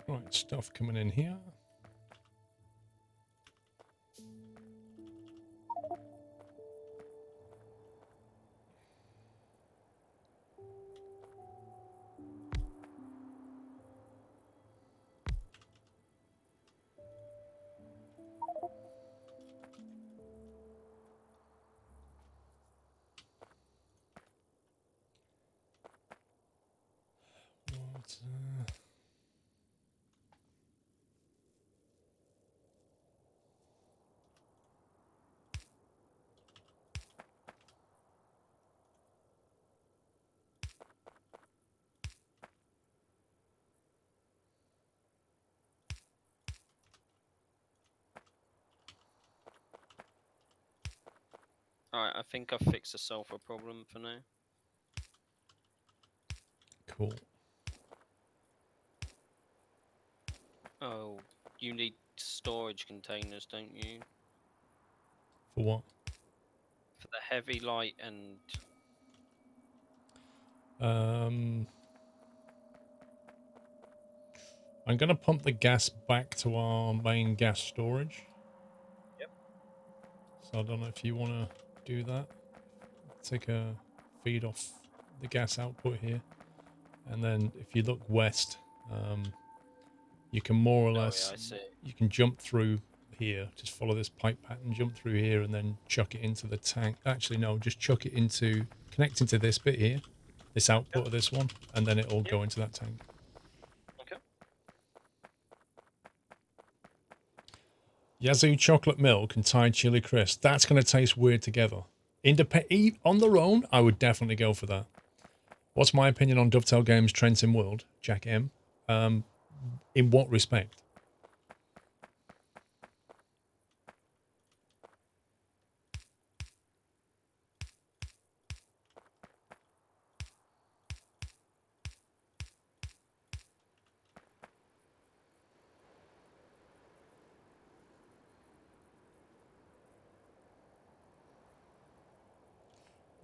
Right, stuff coming in here. Water. Alright, I think I've fixed the sulfur problem for now. Cool. Oh, you need storage containers, don't you? For what? For the heavy, light, and... I'm going to pump the gas back to our main gas storage. Yep. So I don't know if you want to do that. Take a feed off the gas output here. And then if you look west, you can more or less, Oh, yeah, I see. you can jump through here. Just follow this pipe pattern, jump through here, and then chuck it into the tank. Actually, no, just chuck it into, connect into this bit here, this output of this one, and then it'll go into that tank. Okay. Yazoo chocolate milk and Thai chili crisp. That's going to taste weird together. On their own, I would definitely go for that. What's my opinion on Dovetail Games Trenton World? Jack M. In what respect?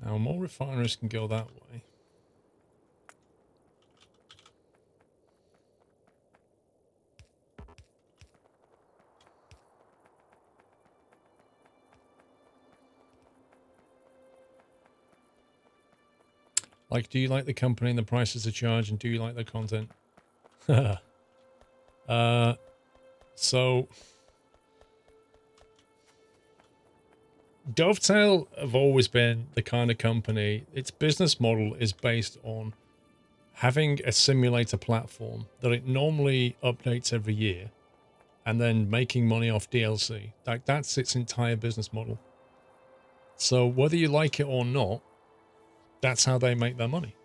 Now, more refineries can go that way. Like, do you like the company and the prices they charge, and do you like the content? So Dovetail have always been the kind of company, its business model is based on having a simulator platform that it normally updates every year and then making money off DLC. Like, that's its entire business model. So whether you like it or not, that's how they make their money.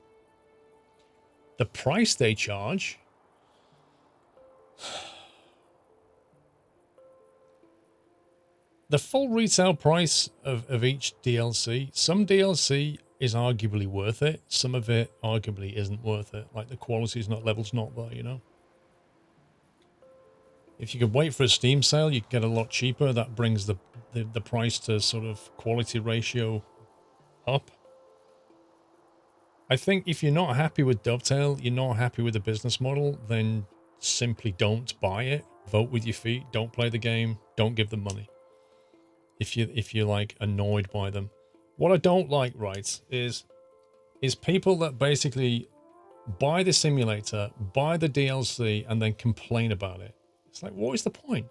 The price they charge, the full retail price of each DLC, some DLC is arguably worth it. Some of it arguably isn't worth it. Like, the quality's not, level's not there, you know? If you could wait for a Steam sale, you can get a lot cheaper. That brings the price to sort of quality ratio up. I think if you're not happy with Dovetail, you're not happy with the business model, then simply don't buy it. Vote with your feet. Don't play the game. Don't give them money. If you're like annoyed by them. What I don't like, right, is people that basically buy the simulator, buy the DLC, and then complain about it. It's like, what is the point?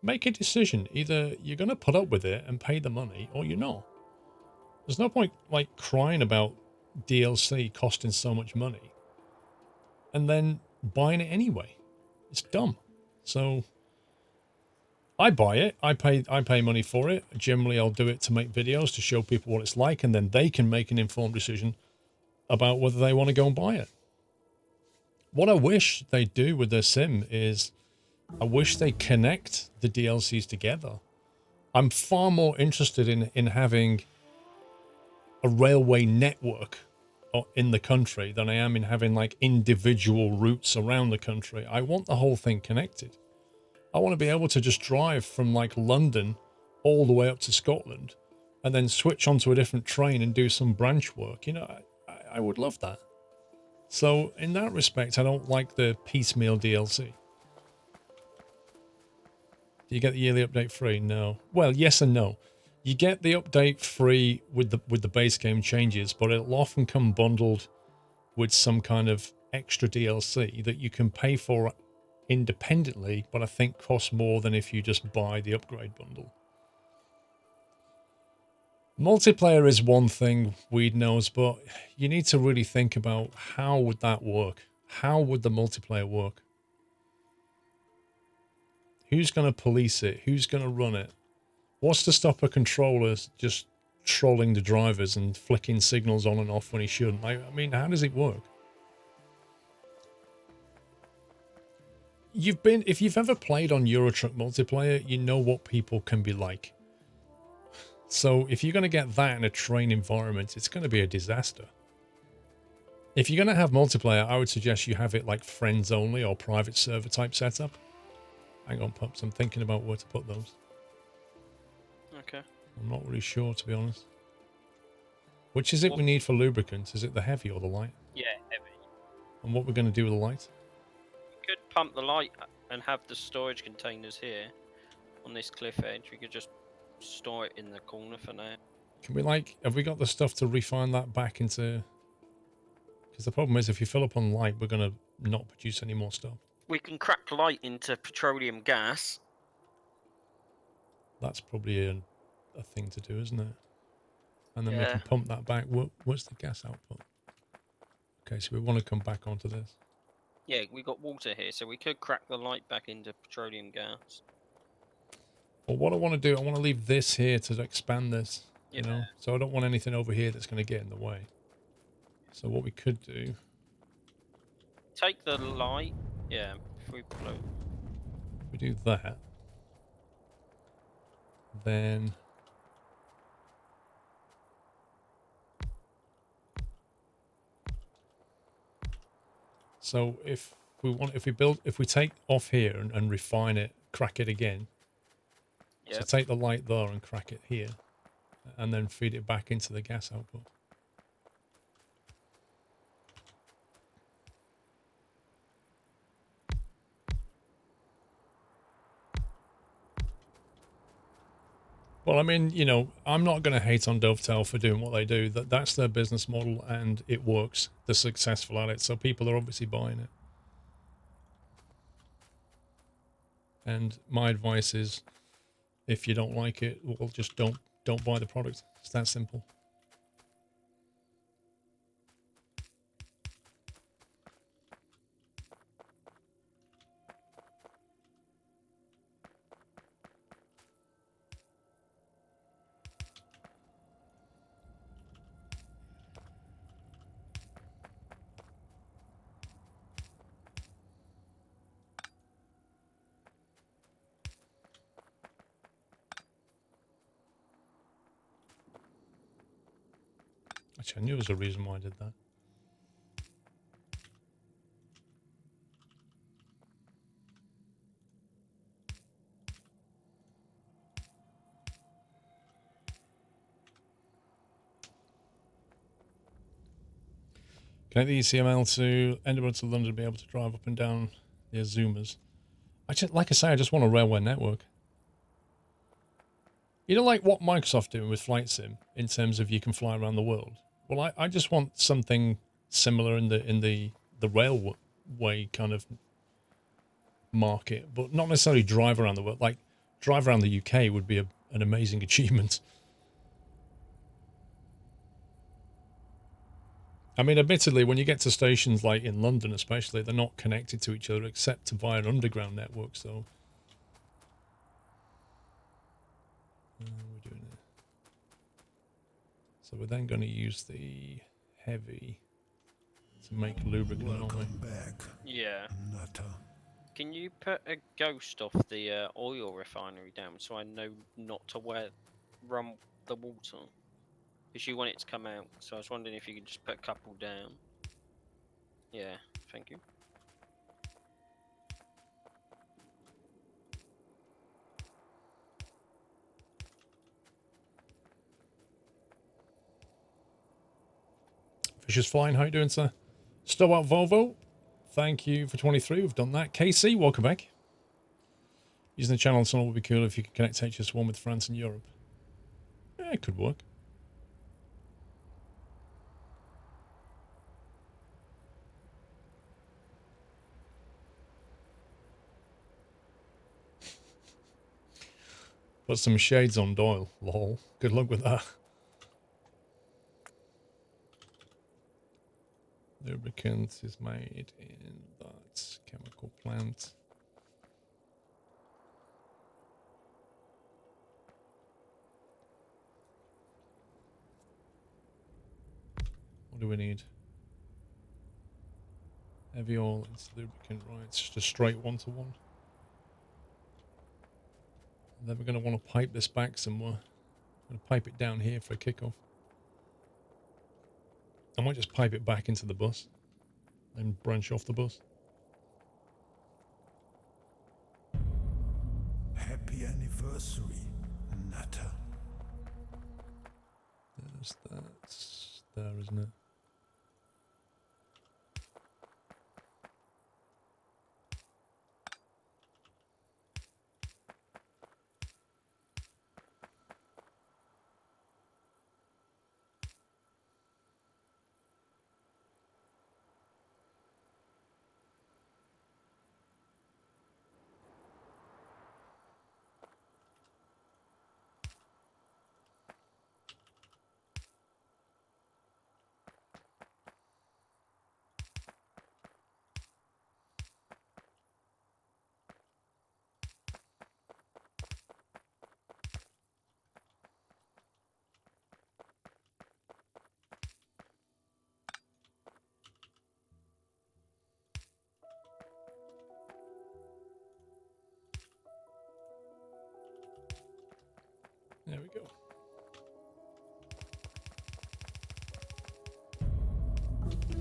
Make a decision. Either you're going to put up with it and pay the money, or you're not. There's no point like crying about DLC costing so much money and then buying it anyway. It's dumb. So I buy it. I pay money for it. Generally, I'll do it to make videos to show people what it's like, and then they can make an informed decision about whether they want to go and buy it. What I wish they do with their sim is I wish they connect the DLCs together. I'm far more interested in having a railway network in the country than I am in having like individual routes around the country. I want the whole thing connected. I want to be able to just drive from like London all the way up to Scotland and then switch onto a different train and do some branch work. You know, I would love that. So in that respect, I don't like the piecemeal DLC. Do you get the yearly update free? No. Well, yes and no. You get the update free with the base game changes, but it'll often come bundled with some kind of extra DLC that you can pay for independently, but I think costs more than if you just buy the upgrade bundle. Multiplayer is one thing, Weed knows, but you need to really think about how would that work? How would the multiplayer work? Who's going to police it? Who's going to run it? What's to stop a controller just trolling the drivers and flicking signals on and off when he shouldn't? I mean, how does it work? If you've ever played on Eurotruck multiplayer, you know what people can be like. So if you're going to get that in a train environment, it's going to be a disaster. If you're going to have multiplayer, I would suggest you have it like friends only or private server type setup. Hang on, Pups, I'm thinking about where to put those. Okay. I'm not really sure, to be honest. Which is it we need for lubricants? Is it the heavy or the light? Yeah, heavy. And what we're going to do with the light? We could pump the light and have the storage containers here on this cliff edge. We could just store it in the corner for now. Can we have we got the stuff to refine that back into... Because the problem is if you fill up on light, we're going to not produce any more stuff. We can crack light into petroleum gas. That's probably a thing to do, isn't it? And then we Yeah. can pump that back. What's the gas output? Okay, so we want to come back onto this. Yeah, we got water here, so we could crack the light back into petroleum gas. Well, what I want to do, I want to leave this here to expand this, Yeah. you know? So I don't want anything over here that's going to get in the way. So what we could do... Take the light. Yeah, if we blow. If we do that, then... So if we take off here and refine it, crack it again. Yep. So take the light there and crack it here, and then feed it back into the gas output. Well, I mean, you know, I'm not going to hate on Dovetail for doing what they do. That's their business model, and it works. They're successful at it, so people are obviously buying it. And my advice is, if you don't like it, well, just don't buy the product. It's that simple. Actually, I knew there was a reason why I did that. Connect the ECML to Edinburgh to London to be able to drive up and down the Azumas. Like I say, I just want a railway network. You know, like what Microsoft doing with Flight Sim in terms of you can fly around the world. Well, I just want something similar in the railway kind of market, but not necessarily drive around the world. Like drive around the UK would be an amazing achievement. I mean, admittedly, when you get to stations like in London especially, they're not connected to each other except via an underground network, so... we're doing it. So we're then going to use the heavy to make lubricant, aren't we? Back, Yeah. nutter. Can you put a ghost off the oil refinery down so I know not to run the water? Because you want it to come out, so I was wondering if you could just put a couple down. Yeah, thank you. Fish is flying. How you doing, sir? Still out Volvo. Thank you for 23. We've done that. KC, welcome back. Using the channel tunnel would be cool if you could connect HS1 with France and Europe. Yeah, it could work. Put some shades on Doyle. Lol. Good luck with that. Lubricant is made in that chemical plant. What do we need? Heavy oil, it's lubricant, right? It's just a straight 1-to-1. And then we're going to want to pipe this back somewhere. I'm going to pipe it down here for a kickoff. I might just pipe it back into the bus and branch off the bus. Happy anniversary, Nutter. There's that. There, isn't it? There we go.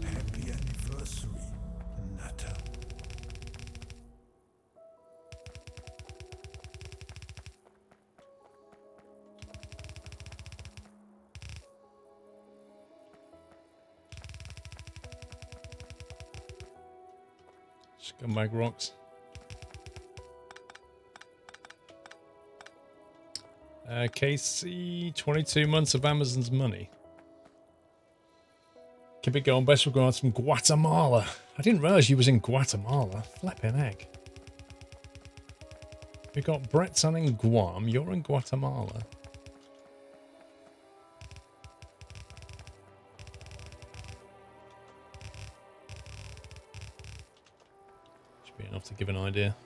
Happy anniversary, Nutter. Scumbag rocks. KC, 22 months of Amazon's money. Keep it going. Best regards from Guatemala. I didn't realize you was in Guatemala. Flipping heck. We got Brett's on in Guam. You're in Guatemala. Should be enough to give an idea.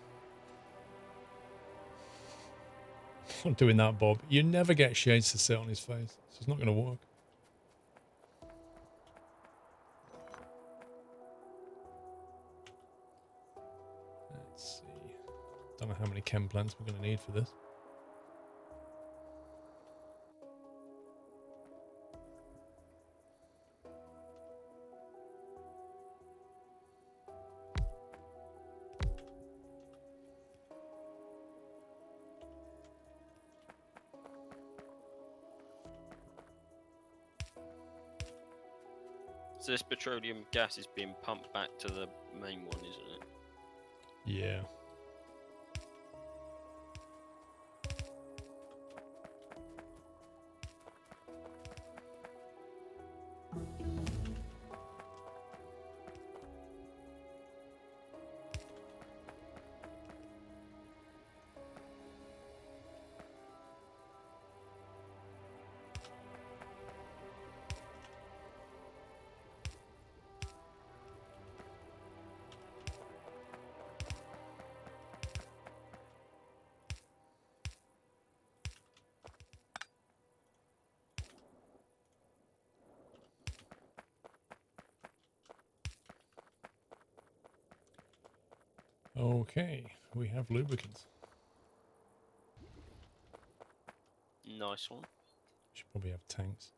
I'm doing that, Bob. You never get shades to sit on his face. So it's not going to work. Let's see. Don't know how many chem plants we're going to need for this. So this petroleum gas is being pumped back to the main one, isn't it? Yeah. Okay, we have lubricants. Nice one. Should probably have tanks.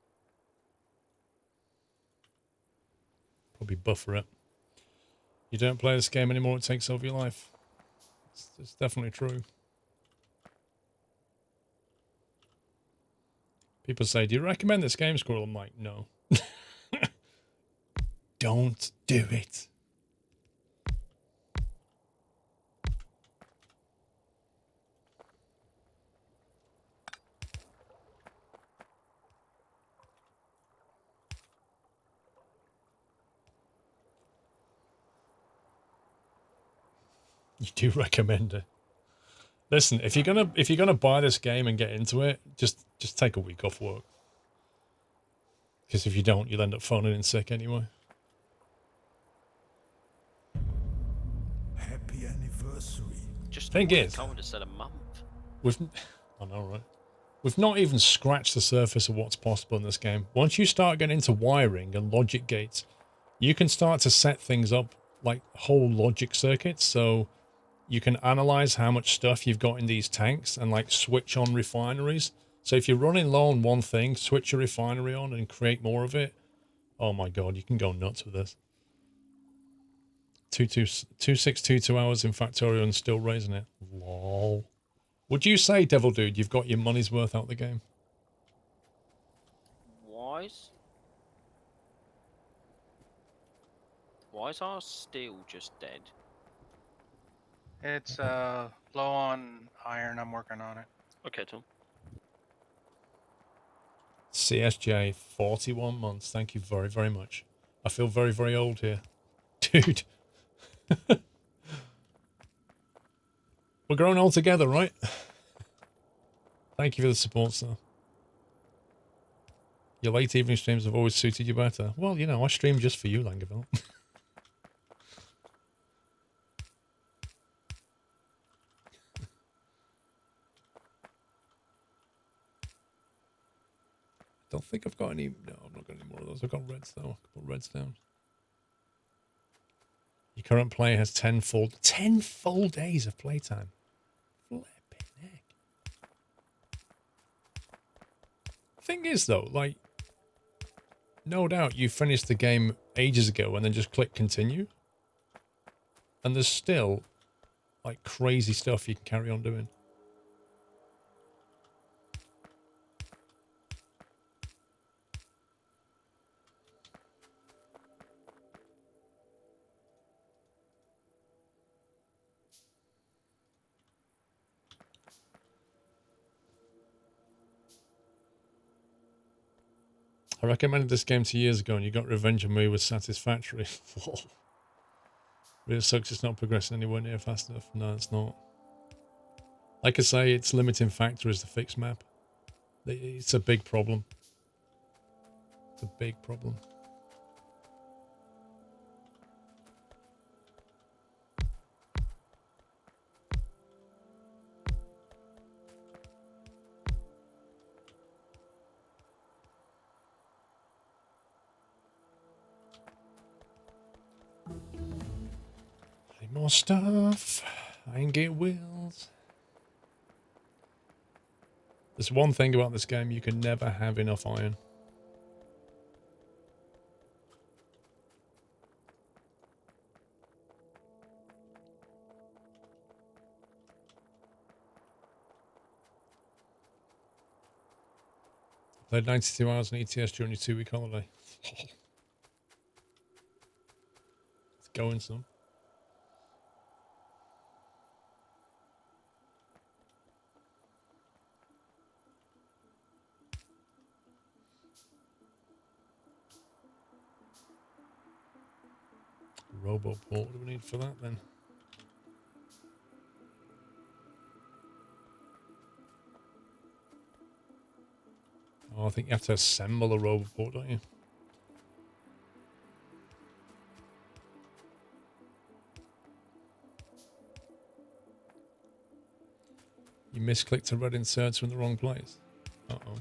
Probably buffer it. You don't play this game anymore, it takes over your life. It's definitely true. People say, do you recommend this game, Squirrel? I'm like, no. Don't do it. You do recommend it. Listen, if you're gonna buy this game and get into it, just take a week off work. Because if you don't, you'll end up phoning in sick anyway. Happy anniversary. Just Thing a week, is- I would have said a month. I know, right? We've not even scratched the surface of what's possible in this game. Once you start getting into wiring and logic gates, you can start to set things up like whole logic circuits. So you can analyze how much stuff you've got in these tanks and like switch on refineries. So if you're running low on one thing, switch your refinery on and create more of it. Oh my god, you can go nuts with this. 2622 hours in Factorio and still raising it. Lol. Would you say, Devil Dude, you've got your money's worth out the game? Wise? Why is our steel just dead? It's low on iron. I'm working on it. Okay, Tom. CSJ, 41 months. Thank you very, very much. I feel very, very old here. Dude. We're growing old together, right? Thank you for the support, sir. Your late evening streams have always suited you better. Well, you know, I stream just for you, Langeville. Don't think I've got any. No, I've not got any more of those. I've got reds though. I can put reds down. Your current player has 10 full days of playtime. Flipping heck. Thing is though, like, no doubt you finished the game ages ago and then just click continue. And there's still like crazy stuff you can carry on doing. I recommended this game 2 years ago and you got revenge on me with Satisfactory. Really sucks it's not progressing anywhere near fast enough. No, it's not. Like I say, its limiting factor is the fixed map. It's a big problem. It's a big problem. Need more stuff. I ain't get wheels. There's one thing about this game, you can never have enough iron. Played 92 hours on ETS during your 2-week holiday. It's going some. Roboport, what do we need for that then? Oh, I think you have to assemble a Roboport, don't you? You misclicked to red inserts in the wrong place. Uh-oh.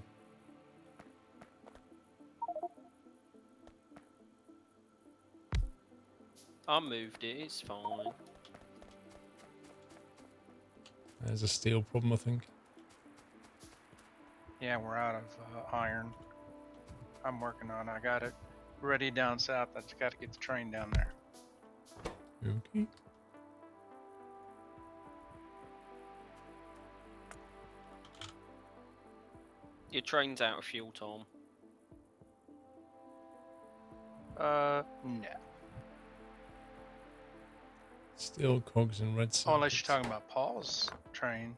I moved it, it's fine. There's a steel problem, I think. Yeah, we're out of iron. I'm working on it. I got it ready down south. I just got to get the train down there. Okay. Your train's out of fuel, Tom. No. Steel cogs and red Oh, unless you're circuits. talking about Paul's train,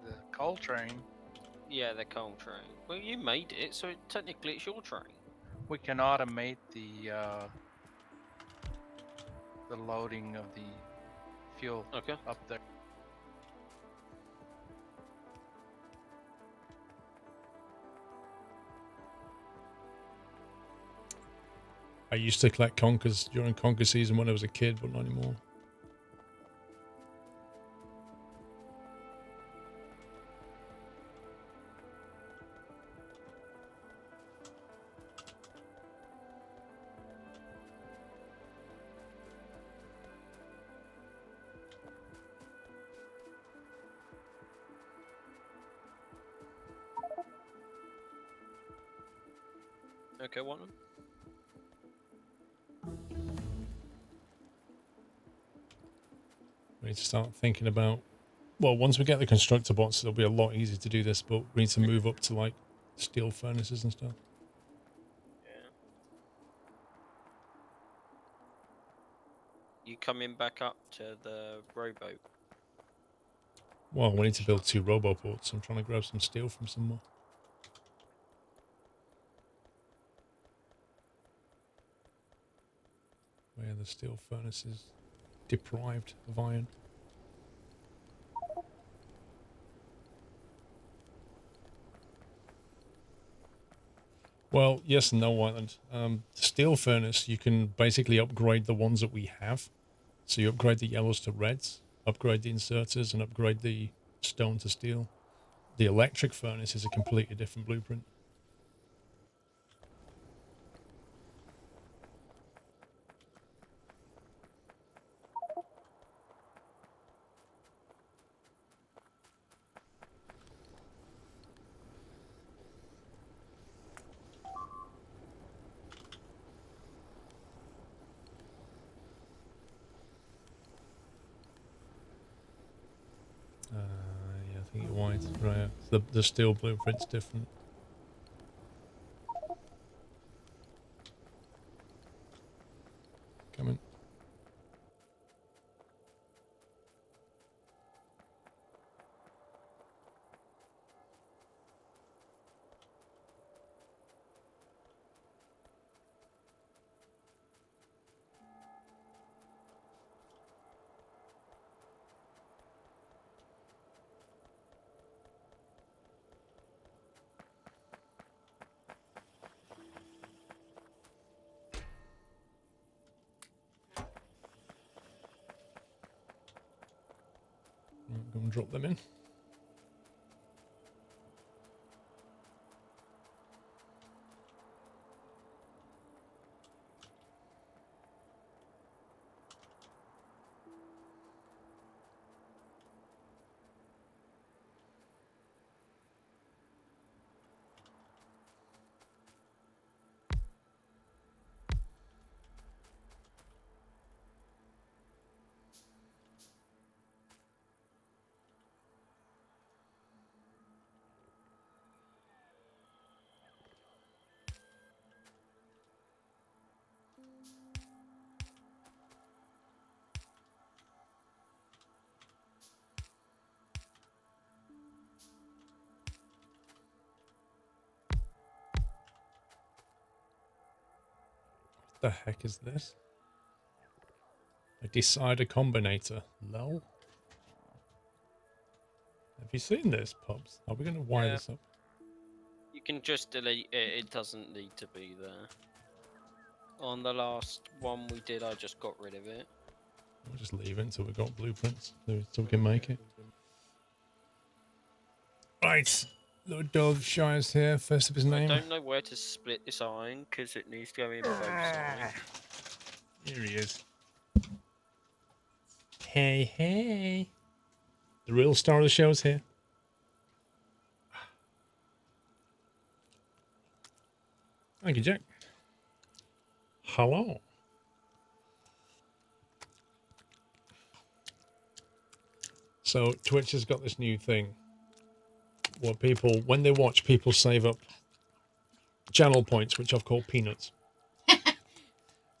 the coal train. Yeah, the coal train. Well, you made it, so technically it's your train. We can automate the loading of the fuel Okay. up there. I used to collect conkers during conker season when I was a kid, but not anymore. Okay, one. We need to start thinking about. Well, once we get the constructor bots, it'll be a lot easier to do this, but we need to move up to like steel furnaces and stuff. Yeah. You coming back up to the rowboat? Well, we need to build 2 roboports. I'm trying to grab some steel from somewhere. Where the steel furnace is deprived of iron. Well, yes and no, Island. The steel furnace, you can basically upgrade the ones that we have. So you upgrade the yellows to reds, upgrade the inserters, and upgrade the stone to steel. The electric furnace is a completely different blueprint. Yeah, I think you're white. Right. The steel blueprint's different. Coming. Right, go and drop them in. What the heck is this? A decider combinator. Lol. Have you seen this, Pubs? Are we going to wire Yeah. this up? You can just delete it. It doesn't need to be there. On the last one we did, I just got rid of it. We'll just leave it until we've got blueprints, so we can make it. Right. Little Dove Shire's here, first of his I name. don't know where to split this iron because it needs to go in both sides. Here he is. Hey, hey. The real star of the show's here. Thank you, Jack. Hello. So Twitch has got this new thing where people, when they watch, people save up channel points, which I've called peanuts.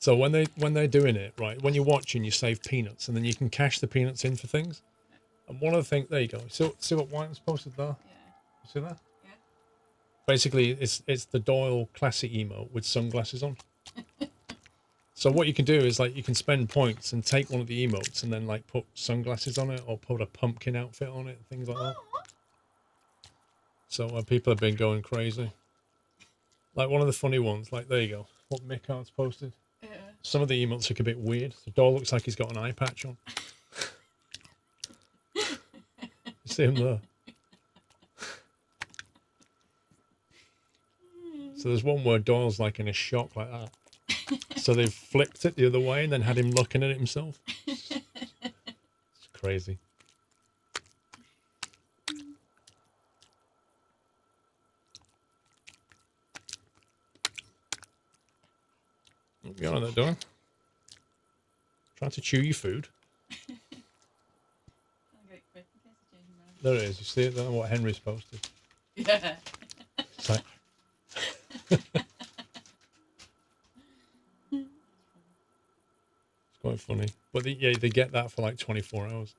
So when they're doing it, right, when you're watching, you save peanuts, and then you can cash the peanuts in for things. And one of the things, there you go. See what White's posted there? Yeah. You see that? Yeah. Basically, it's the Doyle classic emote with sunglasses on. So what you can do is like you can spend points and take one of the emotes and then like put sunglasses on it or put a pumpkin outfit on it, things like that. So people have been going crazy. Like one of the funny ones, like there you go, what Mick Hart's posted. Yeah. Some of the emotes look a bit weird. The doll looks like he's got an eye patch on. You see him there? So there's one where Doyle's like in a shock like that. So they've flipped it the other way and then had him looking at it himself. It's crazy. What you on that door? Trying to chew your food. There it is. You see it there? What Henry's posted. Yeah. It's like... It's quite funny. But they get that for like 24 hours.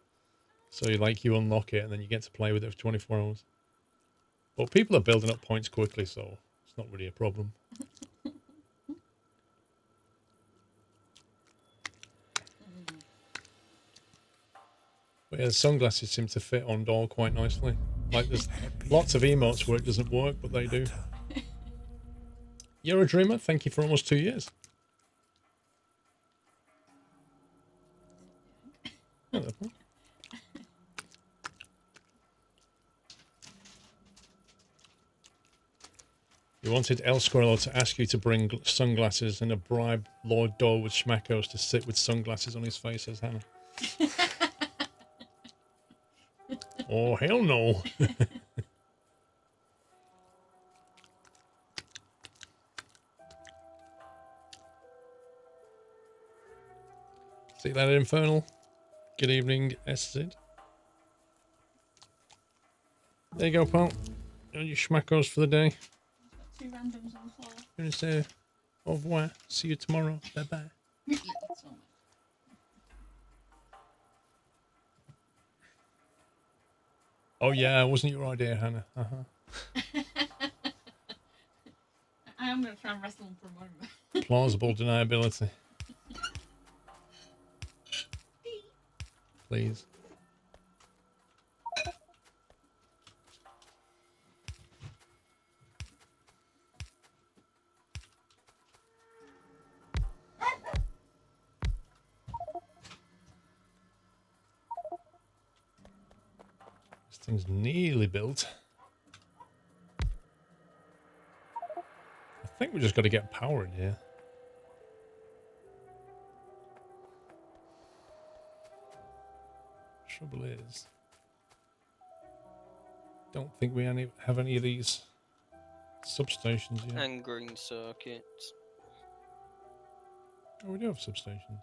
So you unlock it and then you get to play with it for 24 hours. But people are building up points quickly, so it's not really a problem. But yeah, the sunglasses seem to fit on Doll quite nicely. Like there's lots of emotes where it doesn't work, but they do. You're a dreamer. Thank you for almost 2 years. You wanted El Squirrel to ask you to bring sunglasses and a bribe Lord Doll with schmackos to sit with sunglasses on his face, says Hannah. Oh, hell no. See that Infernal? Good evening, Sid. There you go, pal. And your schmackos for the day. Two randoms on the floor. I'm going to say au revoir. See you tomorrow. Bye-bye. Yeah, that's all. Oh, yeah, it wasn't your idea, Hannah. I am going to try and wrestle him for a moment. Plausible deniability. Please. This thing's nearly built. I think we just got to get power in here. Trouble is, don't think we have any of these substations yet. And green circuits. Oh, we do have substations.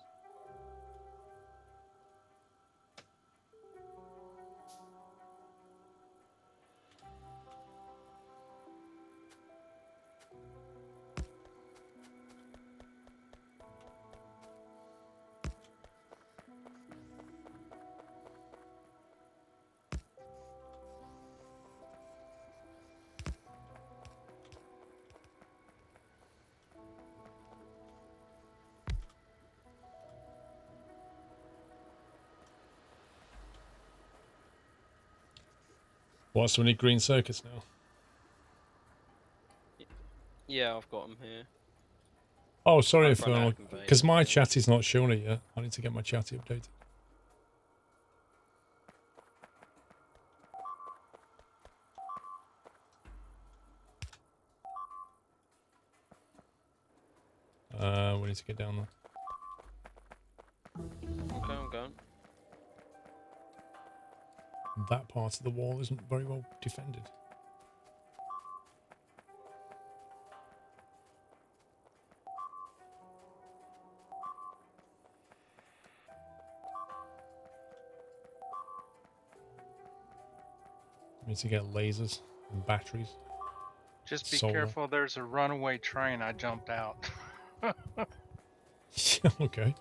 What, so we need green circuits now? Yeah, I've got them here. Oh, sorry, I've run out of because my conveyors. chatty's not showing it yet. I need to get my chatty updated. We need to get down there. Okay, I'm going. That part of the wall isn't very well defended. We need to get lasers and batteries. Just be Solar. careful, there's a runaway train. I jumped out. Okay.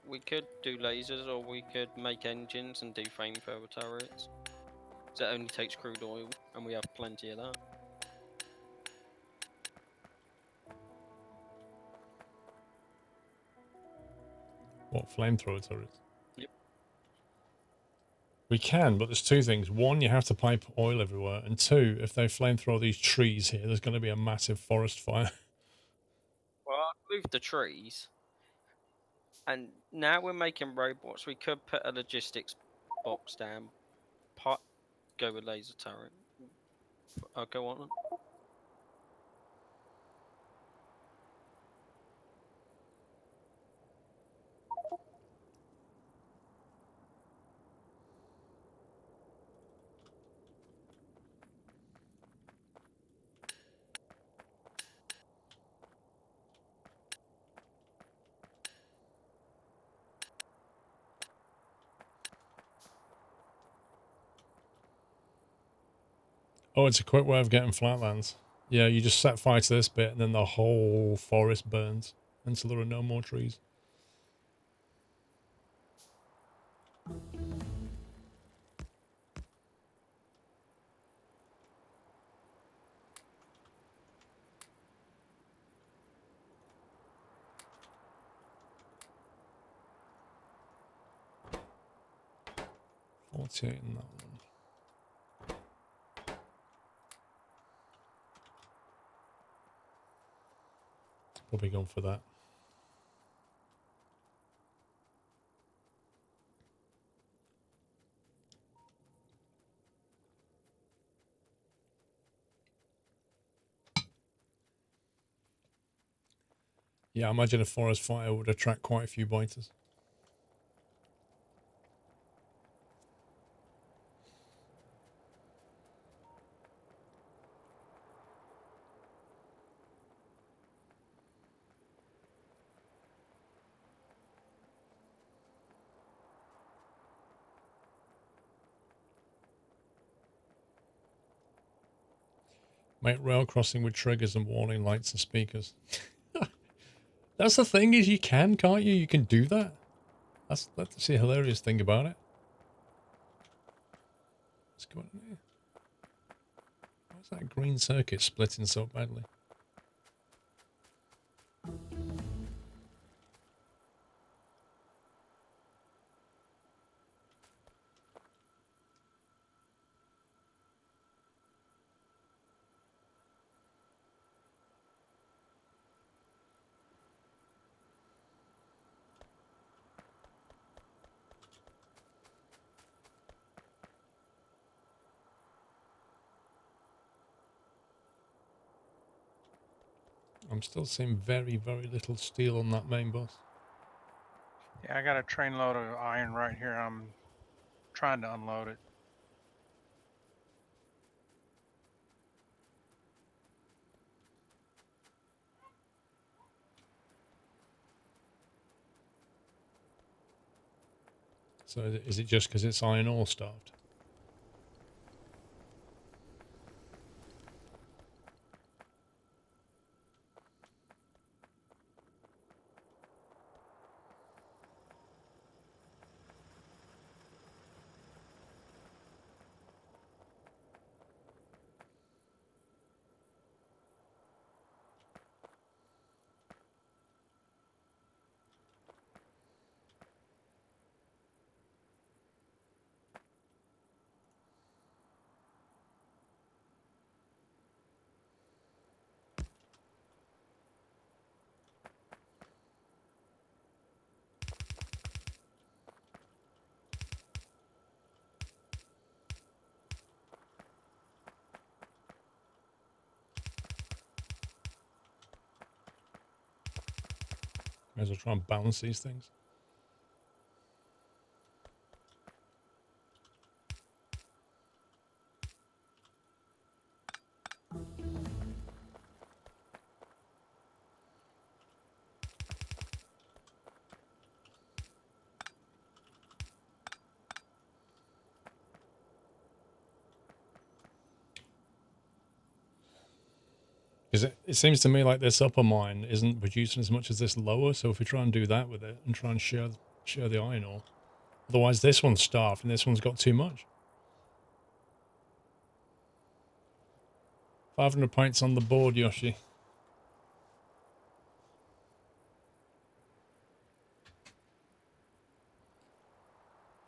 We could do lasers, or we could make engines and do flamethrower turrets. So it only takes crude oil, and we have plenty of that. What, flamethrower turrets? Yep. We can, but there's two things. One, you have to pipe oil everywhere. And two, if they flamethrower these trees here, there's going to be a massive forest fire. Well, I've moved the trees, and now we're making robots. We could put a logistics box down, go with laser turret. I'll go on. Oh, it's a quick way of getting flatlands. Yeah, you just set fire to this bit and then the whole forest burns until there are no more trees. What's it in that one? Probably going for that. Yeah, I imagine a forest fire would attract quite a few biters. Make rail crossing with triggers and warning lights and speakers. That's the thing, is you can, can't you? You can do that. That's the hilarious thing about it. What's going on here? Why's that green circuit splitting so badly? I'm still seeing very, very little steel on that main bus. Yeah, I got a train load of iron right here. I'm trying to unload it. So is it just because it's iron ore starved? May as well try and balance these things. Because it seems to me like this upper mine isn't producing as much as this lower, so if we try and do that with it and try and share the iron ore, otherwise this one's starved and this one's got too much. 500 pints on the board, Yoshi.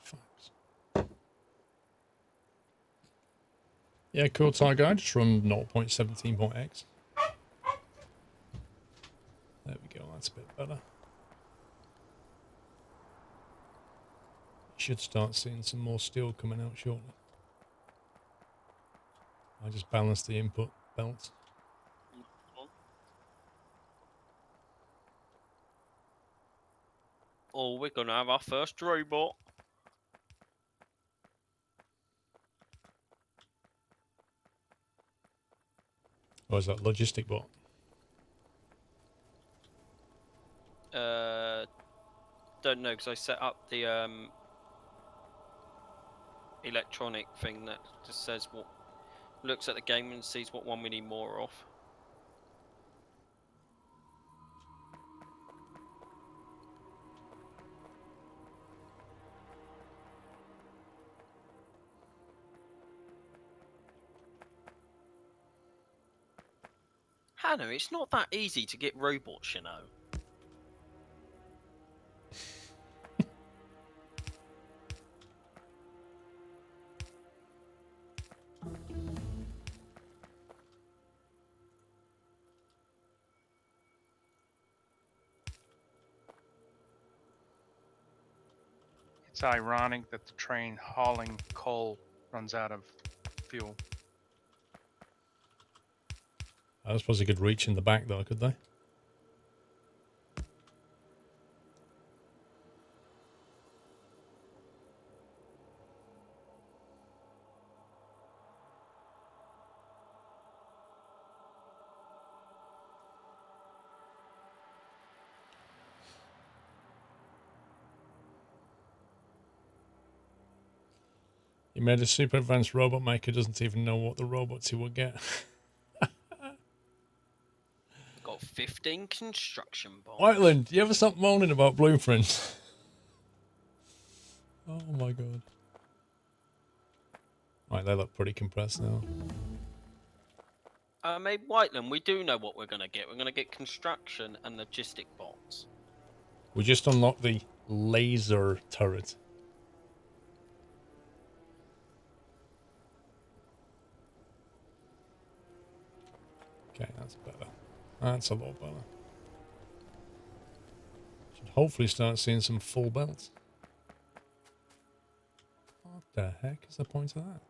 Facts. Yeah, cool, Tiger. I just run 0.17.x. There we go, that's a bit better. Should start seeing some more steel coming out shortly. I just balanced the input belt. Oh, we're gonna have our first robot. Or is that logistic bot? Don't know, because I set up the electronic thing that just says what, looks at the game and sees what one we need more of. Hannah, it's not that easy to get robots, you know. It's ironic that the train hauling coal runs out of fuel. I suppose they could reach in the back though, could they? He made a super advanced robot maker, doesn't even know what the robots he will get. Got 15 construction bombs. Whiteland, you ever stop moaning about blueprints? Oh my god. Right, they look pretty compressed now. Maybe Whiteland, we do know what we're gonna get. We're gonna get construction and logistic bots. We just unlocked the laser turret. Okay, that's better. That's a lot better. Should hopefully start seeing some full belts. What the heck is the point of that?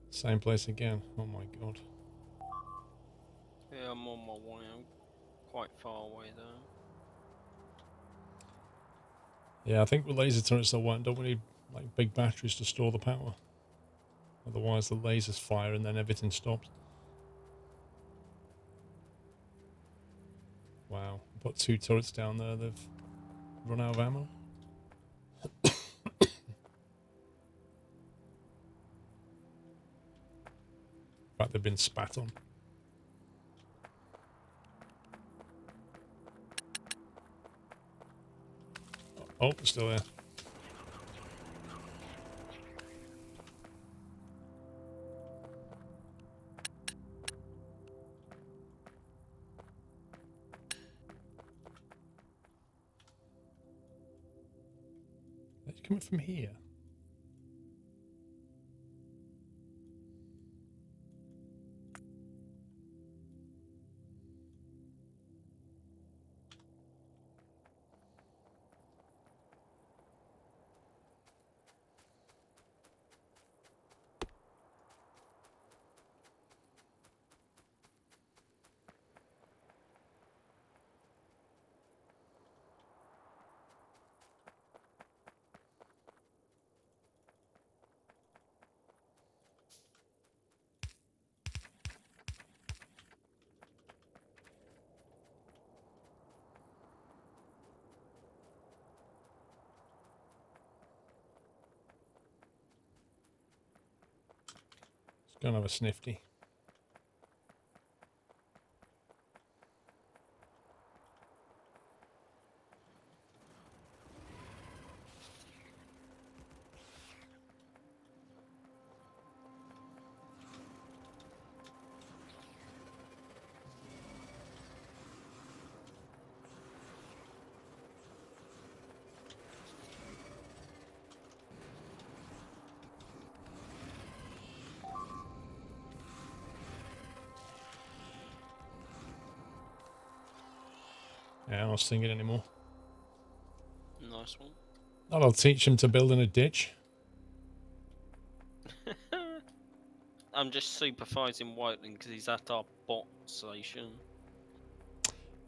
Same place again. Oh my god. Yeah, I'm on my way. I'm quite far away though. Yeah, I think with laser turrets don't we need like big batteries to store the power. Otherwise the lasers fire and then everything stops. Wow. Put 2 turrets down there, they've run out of ammo. In fact, they've been spat on. Oh, it's still there. It's coming from here. go and have a snifty. Yeah, I'm not singing anymore. Nice one. That'll teach him to build in a ditch. I'm just supervising Whiteling because he's at our bot station.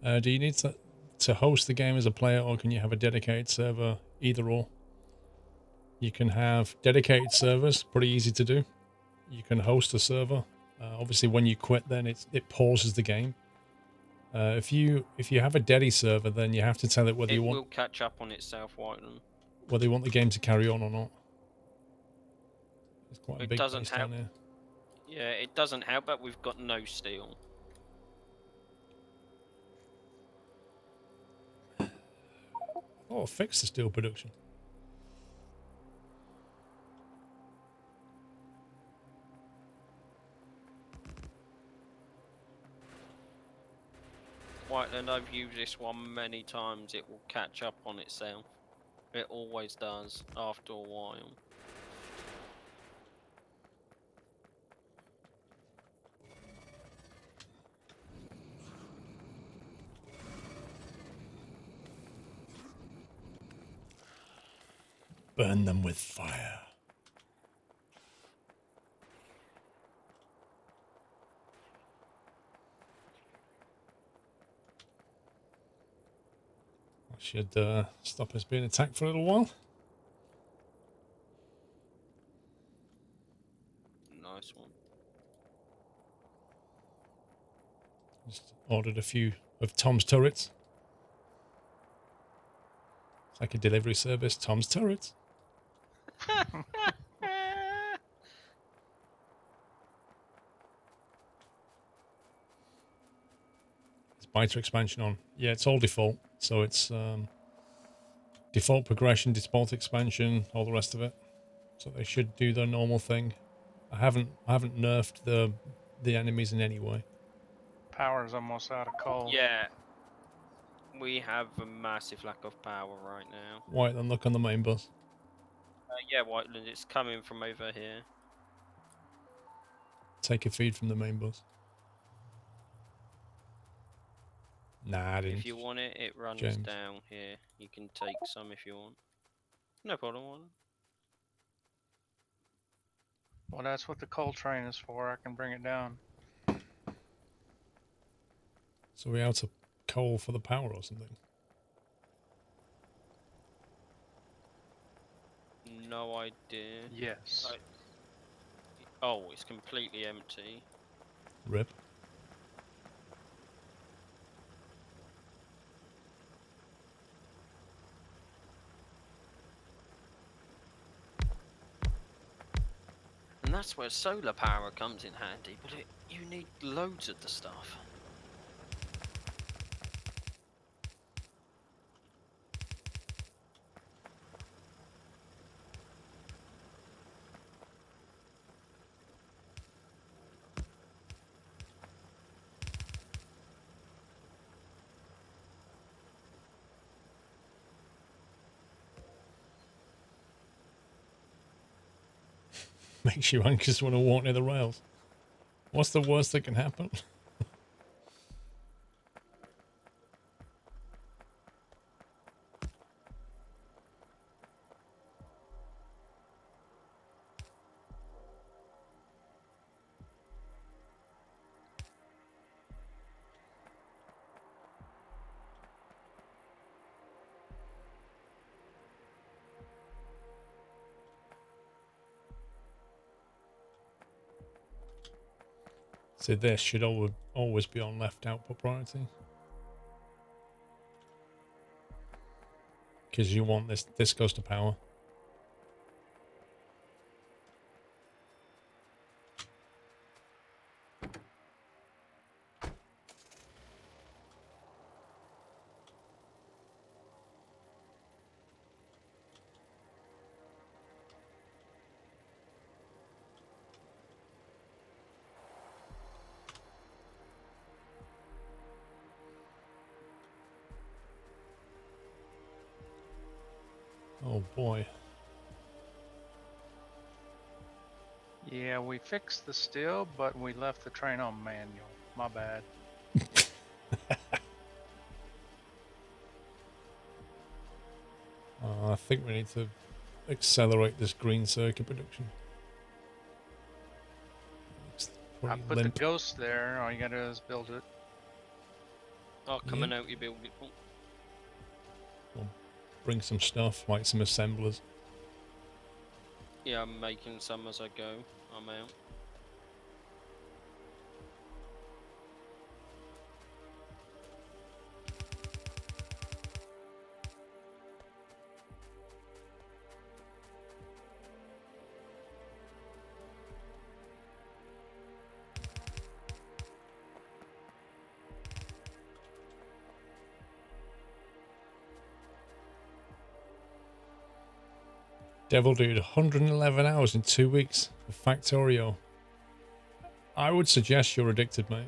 Do you need to host the game as a player, or can you have a dedicated server? Either or. You can have dedicated servers, pretty easy to do. You can host a server. Obviously, when you quit, then it pauses the game. If you have a dedi server, then you have to tell it whether you will want catch up on itself, Whiteling. whether you want the game to carry on or not. It's quite a It big doesn't base help. down here. Yeah, it doesn't help, but we've got no steel. Oh, fix the steel production. Whiteland, I've used this one many times. It will catch up on itself. It always does after a while. Burn them with fire. That should stop us being attacked for a little while. Nice one. Just ordered a few of Tom's turrets. It's like a delivery service. Tom's turrets. It's biter expansion on. Yeah, it's all default. So it's default progression, default expansion, all the rest of it. So they should do their normal thing. I haven't nerfed the enemies in any way. Power's almost out of coal. Yeah. We have a massive lack of power right now. White, then look on the main bus. Yeah, Whiteland, it's coming from over here. Take a feed from the main bus. Nah, I didn't. If you want it, it runs James. down here. You can take some if you want. No problem, Whiteland. Well, that's what the coal train is for. I can bring it down. So we out of coal for the power or something? No idea. Yes. Oh, it's completely empty. Rip. And that's where solar power comes in handy, but you need loads of the stuff. Makes you anxious when I walk near the rails. What's the worst that can happen? So this should always be on left output priority. Because you want this goes to power. Oh boy. Yeah, we fixed the steel, but we left the train on manual. My bad. I think we need to accelerate this green circuit production. It's I pretty put limp. the ghost there. All you gotta do is build it. Oh, coming out, you build it. Oh, We'll bring some stuff, like some assemblers. yeah, I'm making some as I go. I'm out. Devil Dude, 111 hours in 2 weeks of Factorio. I would suggest you're addicted, mate.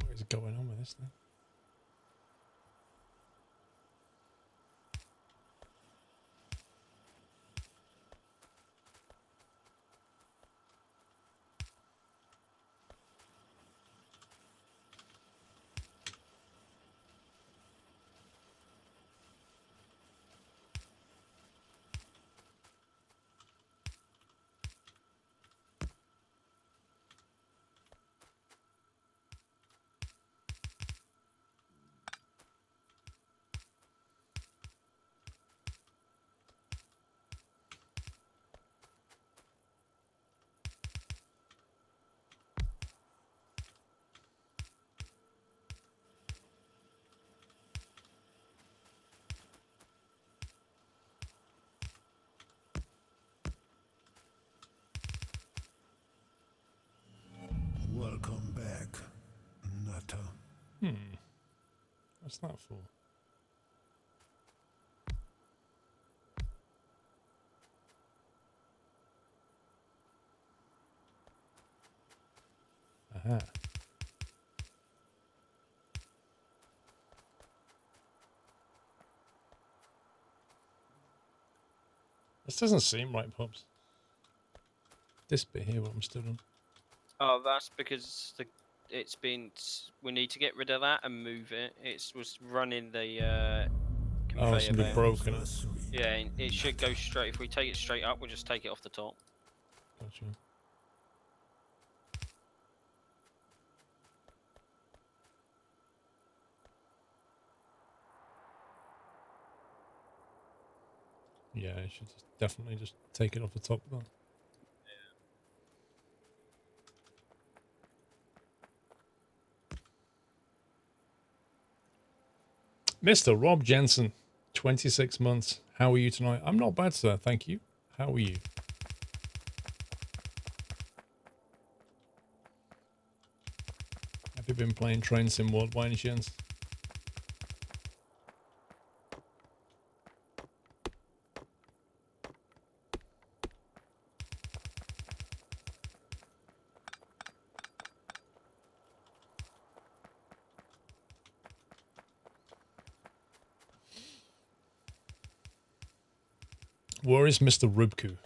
What is going on with this thing? Welcome back, Nutter. What's that for? Aha. This doesn't seem right, Pops. This bit here, what I'm stood on. Oh, that's because it's been. We need to get rid of that and move it. It was running the conveyor somebody belt. broke it. Anniversary, Yeah, and it should go straight. If we take it straight up, we'll just take it off the top. Gotcha. Yeah, I should definitely just take it off the top then. Mr. Rob Jensen, 26 months. How are you tonight? I'm not bad, sir. Thank you. How are you? Have you been playing Train Sim World by any chance? Where is Mr. Rubku?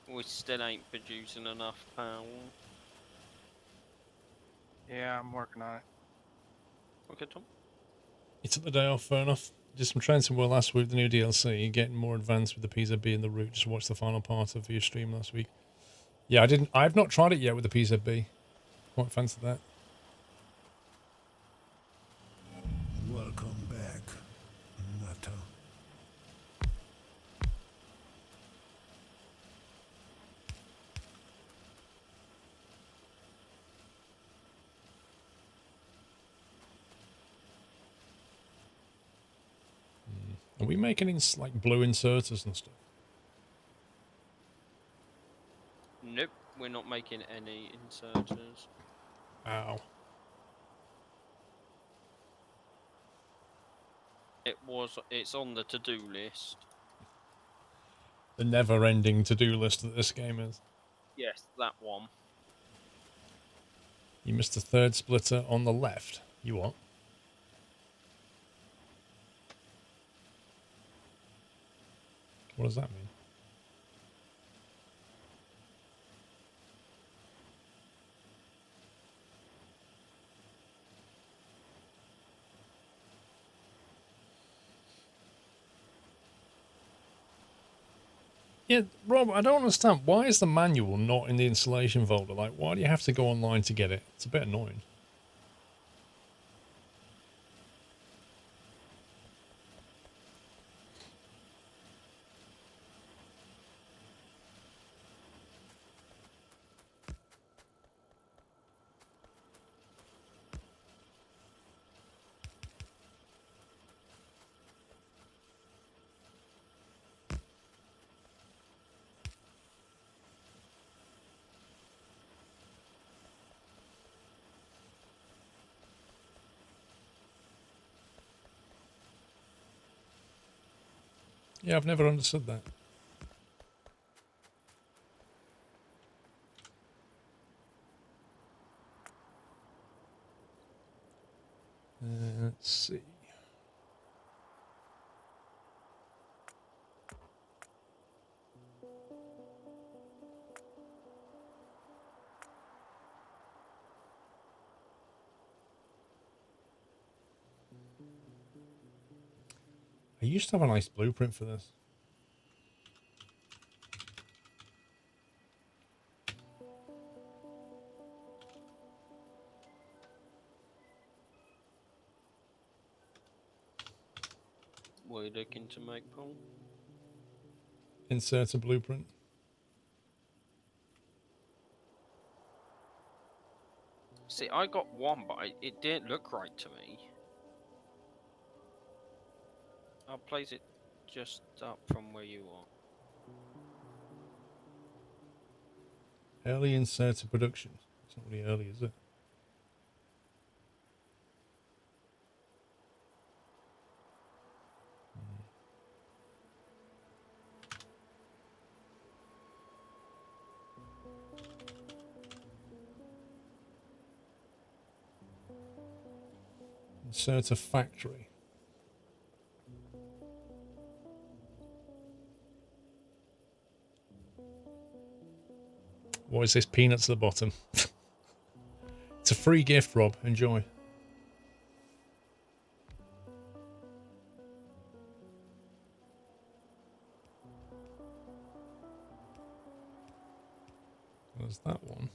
We still ain't producing enough power. Yeah, I'm working on it. Okay, Tom. You took the day off, fair enough. Did some Train Sim World last week, the new DLC. You're getting more advanced with the PZB and the route. Just watched the final part of your stream last week. Yeah, I've not tried it yet with the PZB. Quite fancy that. Are we making like blue inserters and stuff? Nope, we're not making any inserters. Ow. It's on the to-do list. The never-ending to-do list that this game is. Yes, that one. You missed the third splitter on the left. You what? What does that mean? Yeah, Rob, I don't understand. Why is the manual not in the installation folder? Like, why do you have to go online to get it? It's a bit annoying. Yeah, I've never understood that. Let's see. I used to have a nice blueprint for this. What are you looking to make, Paul? Insert a blueprint. See, I got one, but it didn't look right to me. I'll place it just up from where you are. Early inserter production. It's not really early, is it? Insert a factory. What is this? Peanuts at the bottom. It's a free gift, Rob. Enjoy. There's that one.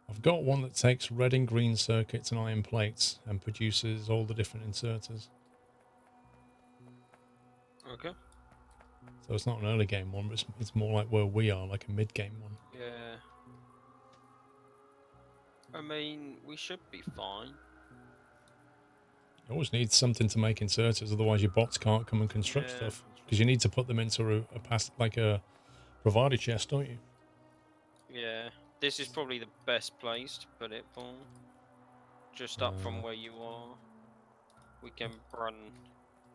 I've got one that takes red and green circuits and iron plates and produces all the different inserters. Okay. So it's not an early game one, but it's more like where we are, like a mid-game one. Yeah. I mean, we should be fine. You always need something to make inserters, otherwise your bots can't come and construct Yeah. stuff. Because you need to put them into a provider chest, don't you? Yeah. This is probably the best place to put it, Paul. Just up from where you are. We can run.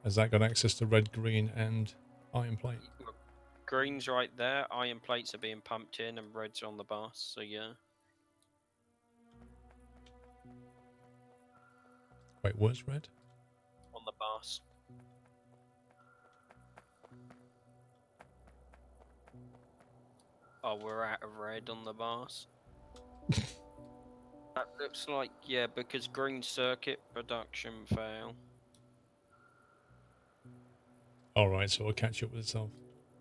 Has that got access to red, green, and iron plate? Look, green's right there. Iron plates are being pumped in, and red's on the bus. So yeah. Wait, where's red? On the bus. Oh, we're out of red on the bus. That looks like, yeah, because green circuit production fail. Alright, so it'll catch up with itself.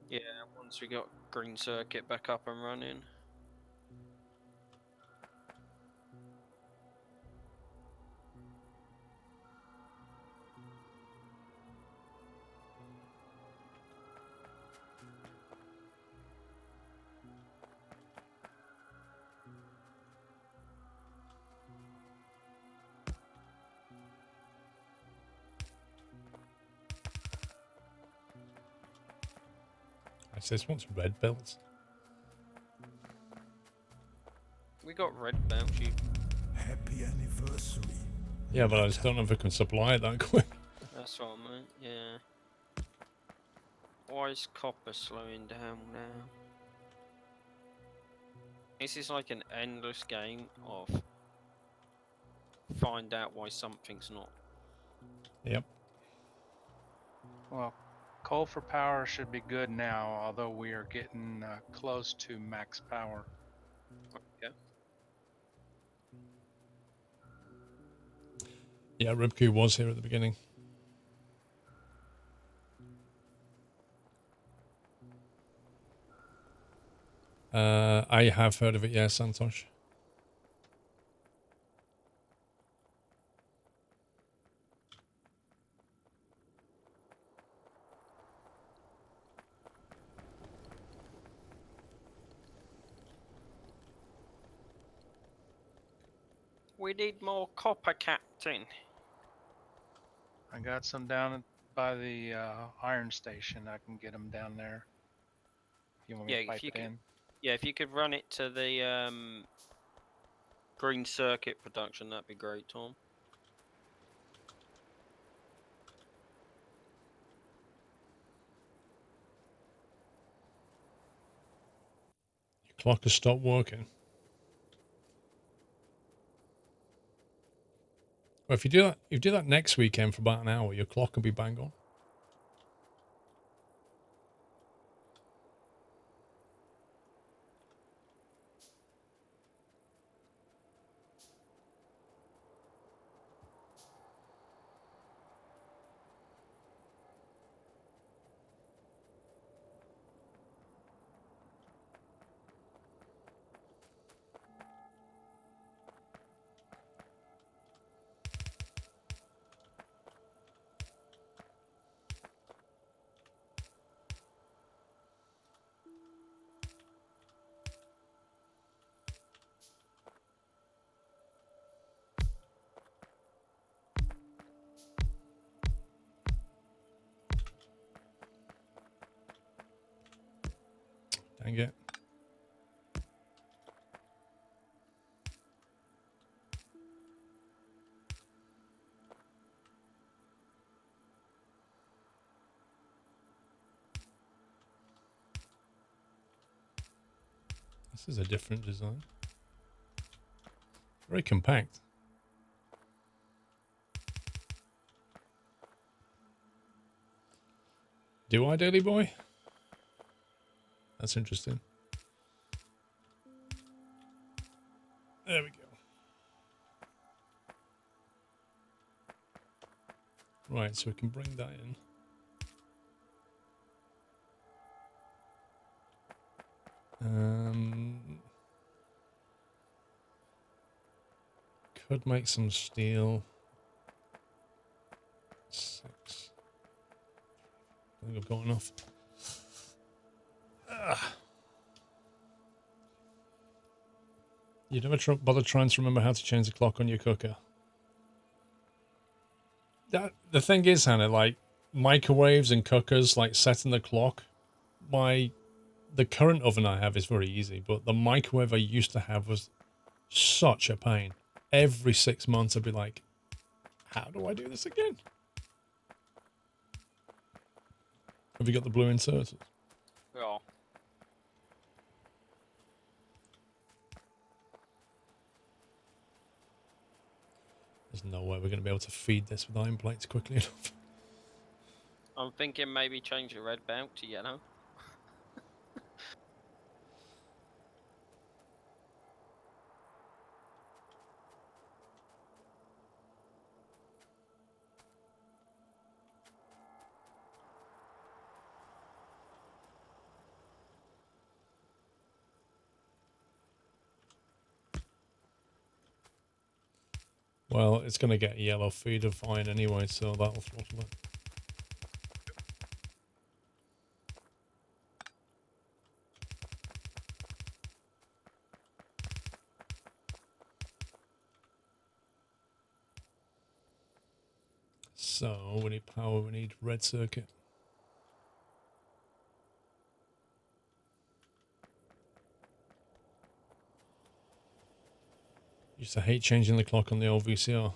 Yeah, once we got green circuit back up and running. Actually, this one's red belts. We got red belts. You. Happy anniversary. Yeah, but I just don't know if I can supply it that quick. That's what I meant. Yeah. Why is copper slowing down now? This is like an endless game of find out why something's not. Yep. Well, coal for power should be good now, although we are getting close to max power. Okay. Yeah, Ribku was here at the beginning. I have heard of it, yeah, Santosh. We need more copper, Captain. I got some down by the iron station. I can get them down there. If you want me Yeah, to pipe if you it could. in. Yeah, if you could run it to the green circuit production, that'd be great, Tom. Your clock has stopped working. Well, if you do that next weekend for about an hour, your clock will be bang on. Dang it. This is a different design. Very compact. Do I, Daily Boy? That's interesting. There we go. Right, so we can bring that in. Could make some steel. 6. I think I've got enough. You never bother trying to remember how to change the clock on your cooker. The thing is, Hannah, like microwaves and cookers, like setting the clock. The current oven I have is very easy, but the microwave I used to have was such a pain. Every 6 months I'd be like, how do I do this again? Have you got the blue inserters? Yeah. There's no way we're going to be able to feed this with iron plates quickly enough. I'm thinking maybe change the red belt to yellow. Well, it's going to get a yellow feed of iron anyway, so that'll throttle it. So we need power, we need red circuit. Used to hate changing the clock on the old VCR.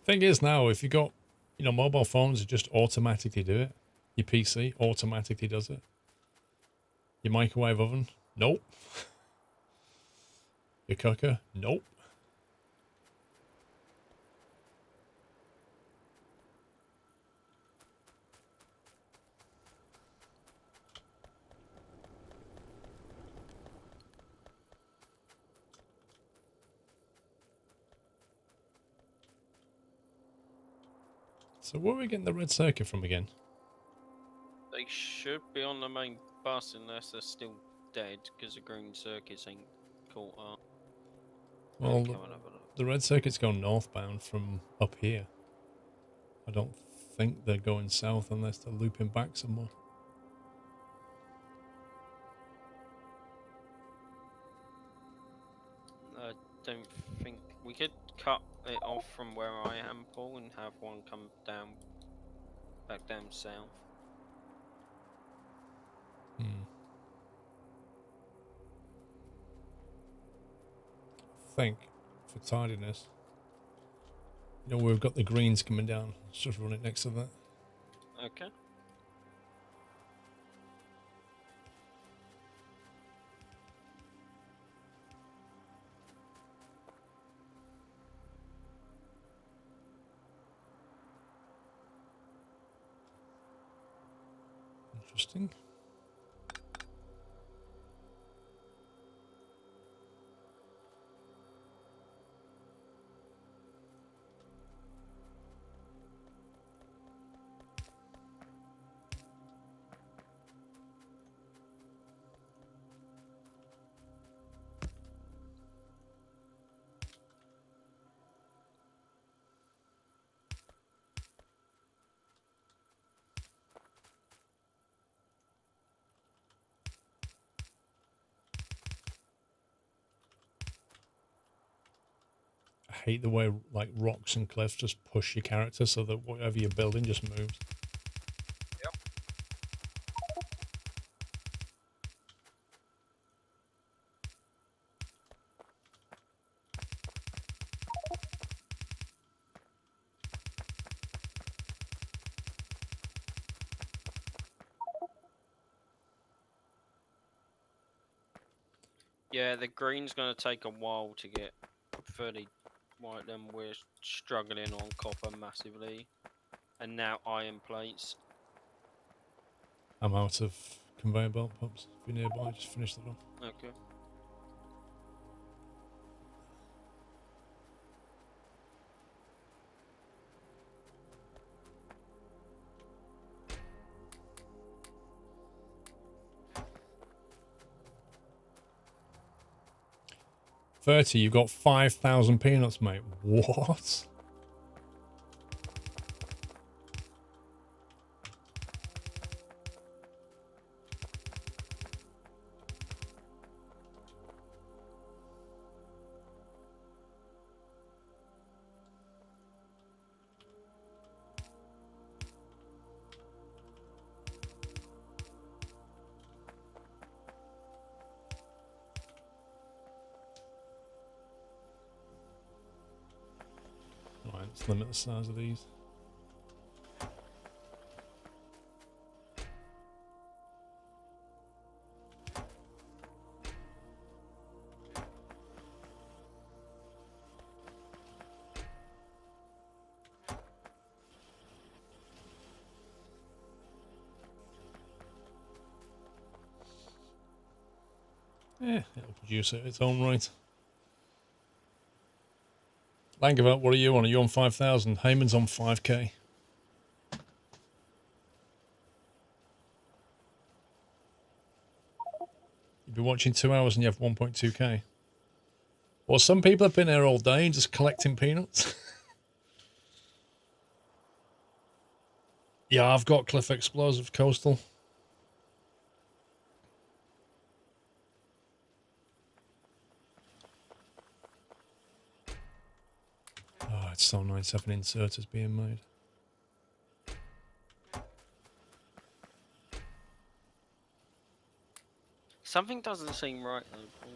Thing is now, if you got, mobile phones that just automatically do it. Your PC automatically does it. Your microwave oven, nope. Your cooker, nope. So where are we getting the red circuit from again? They should be on the main bus unless they're still dead because the green circuits ain't caught up. Well, Okay, we'll have a look. the red circuits go northbound from up here. I don't think they're going south unless they're looping back somewhere. I don't think we could cut it off from where I am, Paul, and have one come down, back down south. I think for tardiness, we've got the greens coming down. Let's just run it next to that. Okay. Interesting. I hate the way like rocks and cliffs just push your character so that whatever you're building just moves. Yep. Yeah, the green's gonna take a while to get fully white. Then we're struggling on copper massively, and now iron plates. I'm out of conveyor belt pumps. If you're nearby, just finish that off. Okay. $30, you've got 5,000 peanuts, mate. What? Right, let's limit the size of these. Yeah, it'll produce it its own right. Langeveld, what are you on? Are you on 5,000? Heyman's on 5k. You've been watching 2 hours and you have 1.2k. Well, some people have been there all day just collecting peanuts. Yeah, I've got Cliff Explosive Coastal. Oh, it's so nice having inserters being made. Something doesn't seem right though, Paul.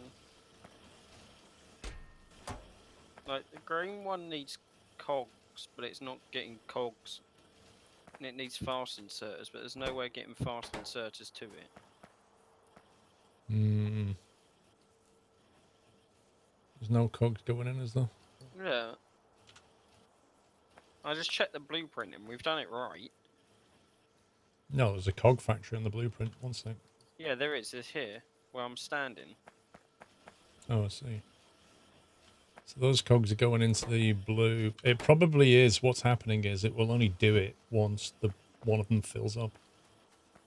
Like the green one needs cogs, but it's not getting cogs. And it needs fast inserters, but there's no way of getting fast inserters to it. Hmm. There's no cogs going in, is there? Yeah. I just checked the blueprint and we've done it right. No, there's a cog factory on the blueprint. One sec. Yeah, there is. It's here where I'm standing. Oh, I see. So those cogs are going into the blue. It probably is. What's happening is it will only do it once the one of them fills up.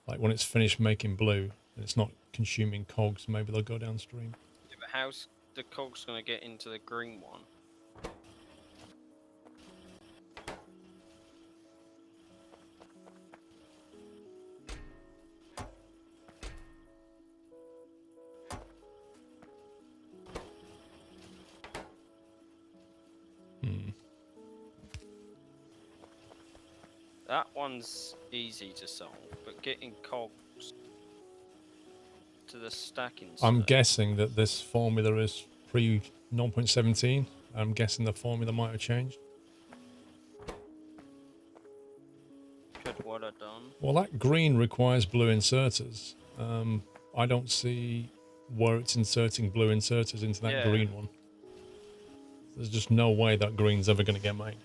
Like when it's finished making blue and it's not consuming cogs, maybe they'll go downstream. Yeah, but how's the cogs going to get into the green one? Hmm. That one's easy to solve, but getting cogs to the stacking I'm circuit. guessing that this formula is pre 0.17. I'm guessing the formula might have changed. Could what I've done. Well, that green requires blue inserters. I don't see where it's inserting blue inserters into that Yeah. green one. There's just no way that green's ever going to get made.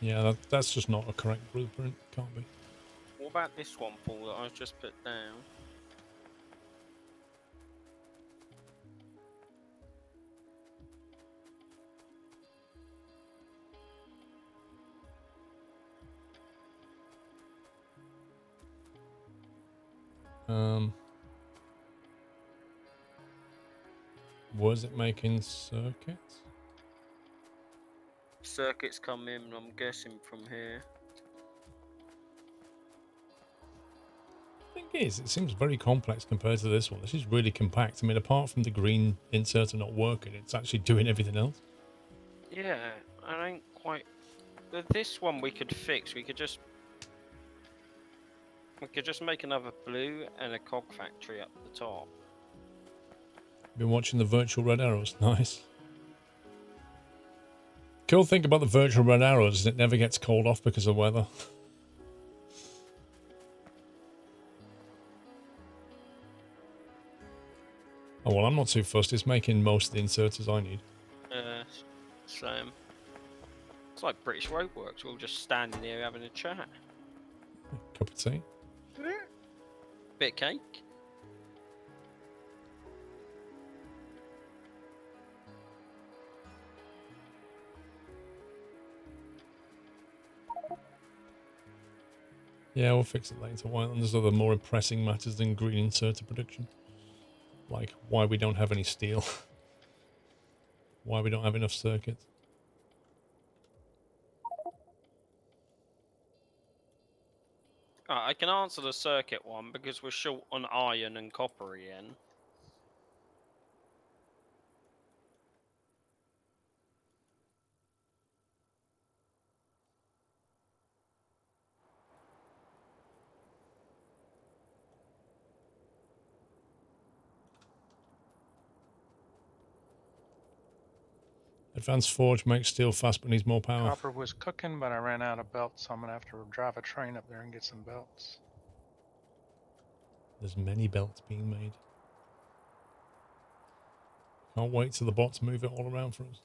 Yeah, that's just not a correct blueprint. Can't be. What about this one, Paul, that I've just put down? Was it making circuits? Circuits come in, I'm guessing, from here. Thing is, it seems very complex compared to this one. This is really compact. I mean, apart from the green inserter not working, it's actually doing everything else. Yeah, I don't quite. This one we could fix. We could just make another blue and a cog factory up the top. Been watching the virtual red arrows. Nice. Cool thing about the virtual red arrows is it never gets called off because of weather. Oh, well, I'm not too fussed. It's making most of the inserters I need. Same. It's like British Roadworks. We're all just standing here having a chat. Cup of tea. Bit of cake. Yeah, we'll fix it later. Why? And there's other more pressing matters than green inserter production. Like why we don't have any steel. Why we don't have enough circuits. I can answer the circuit one because we're short on iron and copper again. Advanced Forge makes steel fast but needs more power. Copper was cooking, but I ran out of belts, so I'm gonna have to drive a train up there and get some belts. There's many belts being made. Can't wait till the bots move it all around for us.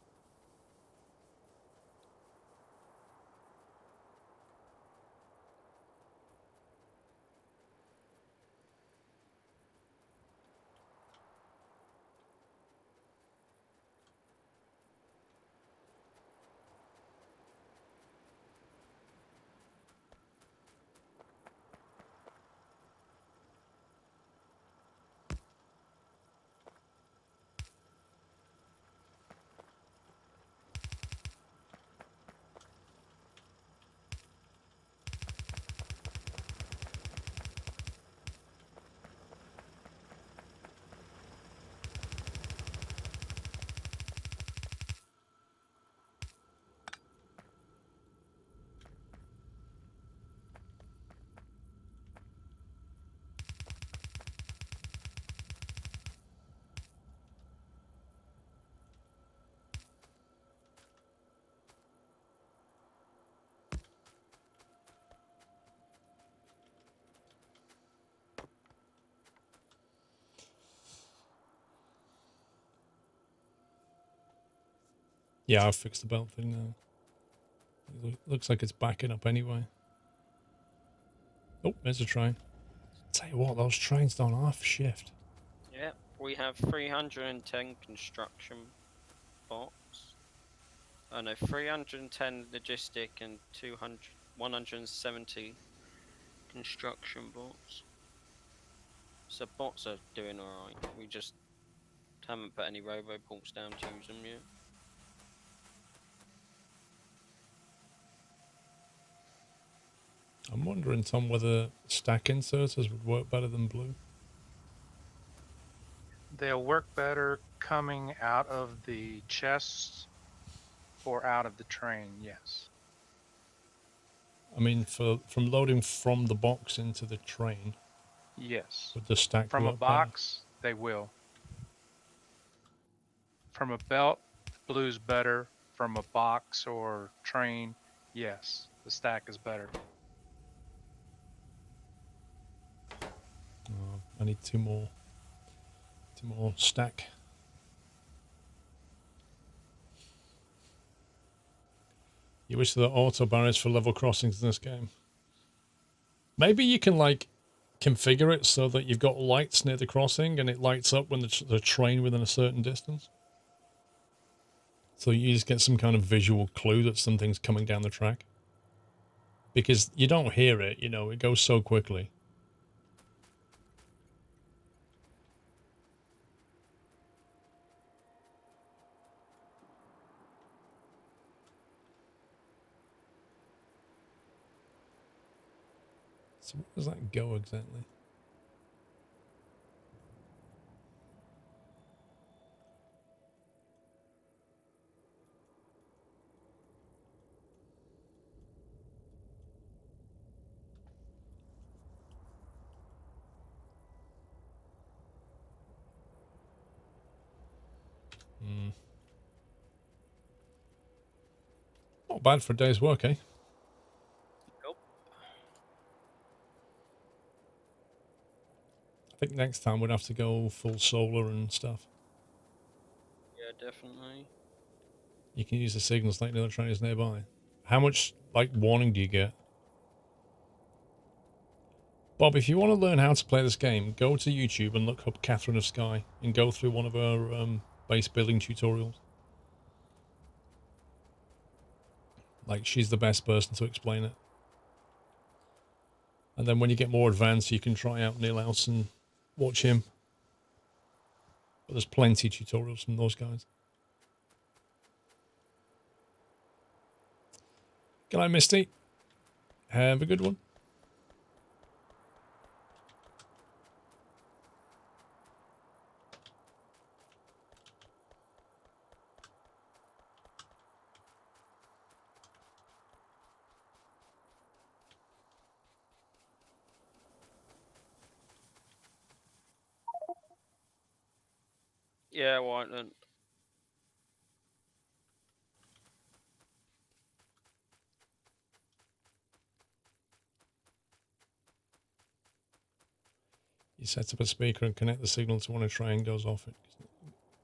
Yeah, I've fixed the belt thing now. Looks like it's backing up anyway. Oh, there's a train. Tell you what, those trains don't half shift. Yeah, we have 310 construction bots. Oh no, 310 logistic and 170 construction bots. So bots are doing alright. We just haven't put any roboports down to use them yet. I'm wondering, Tom, whether stack inserters would work better than blue. They'll work better coming out of the chests or out of the train, yes. I mean, from loading from the box into the train, Yes. would the stack From a work better? box, they will. From a belt, blue's better. From a box or train, yes, the stack is better. Oh, I need two more stack. You wish there were auto barriers for level crossings in this game. Maybe you can like configure it so that you've got lights near the crossing and it lights up when the train within a certain distance. So you just get some kind of visual clue that something's coming down the track. Because you don't hear it, you know, it goes so quickly. So where does that go exactly? Not bad for a day's work, eh? Nope. I think next time we'd have to go full solar and stuff. Yeah, definitely. You can use the signals like the other trains nearby. How much, like, warning do you get? Bob, if you want to learn how to play this game, go to YouTube and look up Catherine of Sky and go through one of her base building tutorials. Like, she's the best person to explain it. And then when you get more advanced, you can try out Neil House and watch him. But there's plenty of tutorials from those guys. Good night, Misty. Have a good one. Yeah, Whiteland. You set up a speaker and connect the signal to when a train goes off. It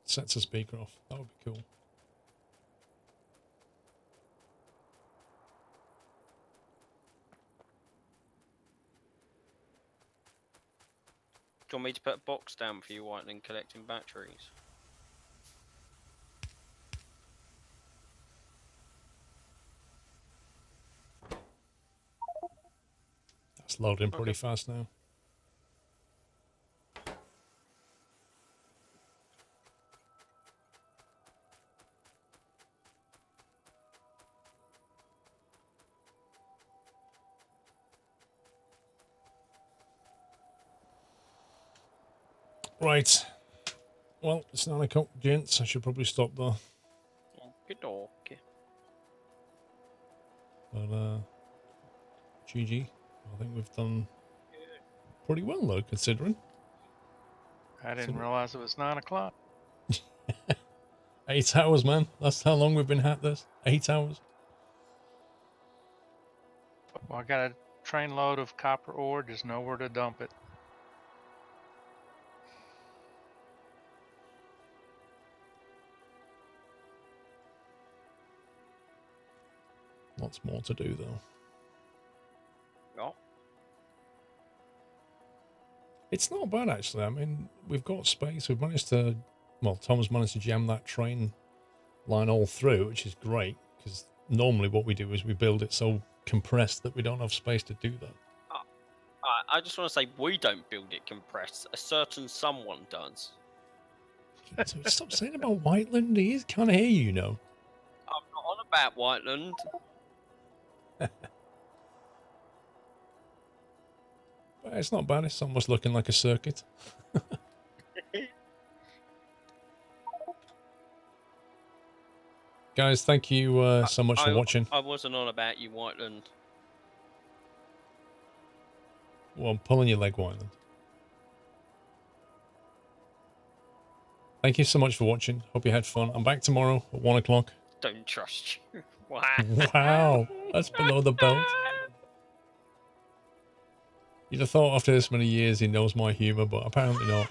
sets a speaker off. That would be cool. Do you want me to put a box down for you, Whiteland, collecting batteries? That's loading pretty Okay. fast now. Right. Well, it's 9 o'clock, gents. I should probably stop there. Good okay. But, GG. I think we've done pretty well, though, considering. I didn't realize it was 9 o'clock. 8 hours, man. That's how long we've been at this. 8 hours. Well, I got a train load of copper ore, just nowhere to dump it. Lots more to do, though. Oh, It's not bad, actually. I mean, we've got space. We've managed to... Well, Tom's managed to jam that train line all through, which is great, because normally what we do is we build it so compressed that we don't have space to do that. I just want to say we don't build it compressed. A certain someone does. So stop saying about Whiteland. He can't hear you, you know. I'm not on about Whiteland. But it's not bad. It's almost looking like a circuit. Guys, thank you so much for watching. I wasn't on about you, Whiteland. Well, I'm pulling your leg, Whiteland. Thank you so much for watching. Hope you had fun. I'm back tomorrow at 1 o'clock. Don't trust you. Wow. Wow, that's below the belt. You'd have thought after this many years he knows my humour, but apparently not.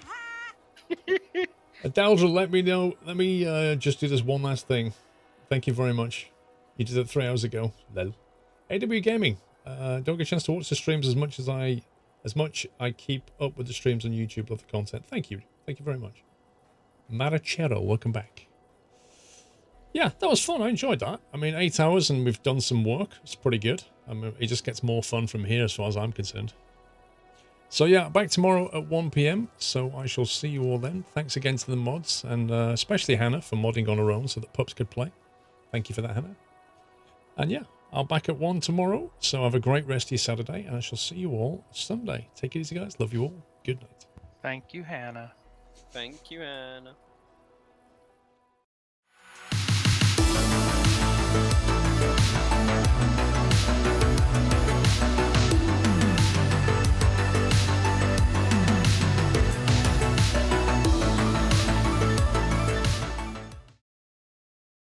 Daldril, let me know. Let me just do this one last thing. Thank you very much. You did it 3 hours ago. Lol. AW Gaming. Don't get a chance to watch the streams as much I keep up with the streams on YouTube. Love the content. Thank you. Thank you very much. Marachero, welcome back. Yeah, that was fun. I enjoyed that. I mean, 8 hours and we've done some work. It's pretty good. I mean, it just gets more fun from here as far as I'm concerned. So yeah, back tomorrow at 1 PM. So I shall see you all then. Thanks again to the mods and especially Hannah for modding on her own so that pups could play. Thank you for that, Hannah. And yeah, I'll back at 1 tomorrow. So have a great rest of your Saturday and I shall see you all Sunday. Take it easy, guys. Love you all. Good night. Thank you, Hannah. Thank you, Anna.